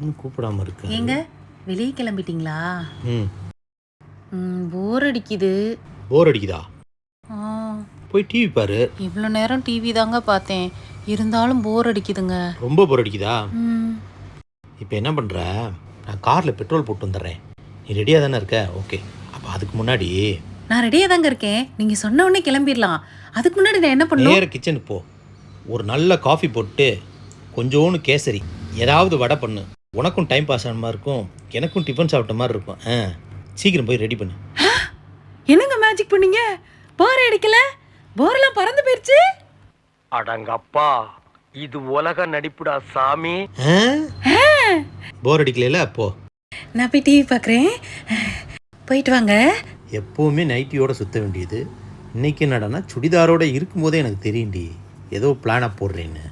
இன்னும் கூப்பிடாம இருக்கு. ஏங்க வெளியே கிளம்பிட்டீங்களா? ம். போர் அடிக்குது. போர் அடிக்குதா? ஆ, போய் டிவி பாரு. இவ்வளோ நேரம் டிவி தாங்க பார்த்தேன், இருந்தாலும் போர் அடிக்குதுங்க. ரொம்ப போர் அடிக்குதா? ம், இப்போ என்ன பண்ணுற, நான் காரில் பெட்ரோல் போட்டு வந்துடுறேன். நீ ரெடியாக தானே இருக்க? ஓகே. அப்போ அதுக்கு முன்னாடி நான் ரெடியாக தாங்க இருக்கேன். நீங்கள் சொன்ன உடனே கிளம்பிடலாம். அதுக்கு முன்னாடி நான் என்ன பண்ணணும்? நேர கிச்சனுக்கு போ. ஒரு நல்ல காஃபி போட்டு கொஞ்சோண்டு கேசரி ஏதாவது வடை பண்ணு. உனக்கும் டைம் பாஸ் ஆன மாதிரி இருக்கும், எனக்கும் டிஃபன் சாப்பிட்ட மாதிரி இருக்கும். சீக்கிரம் போய் ரெடி பண்ணு. என்னங்க மேஜிக் பண்ணீங்க? போர் அடிக்கல, போரெல்லாம் பறந்து போயிடுச்சு. அடங்கப்பா, இது உலக நடிப்புடா சாமி. போர் அடிக்கல அப்போ நான் போய் டிவி பார்க்குறேன். போயிட்டு வாங்க. எப்போவுமே நைட்டியோட சுற்ற வேண்டியது, இன்னைக்கு என்னடான்னா சுடிதாரோட இருக்கும்போதே எனக்கு தெரியும்டி ஏதோ பிளானாக போடுறேன்னு.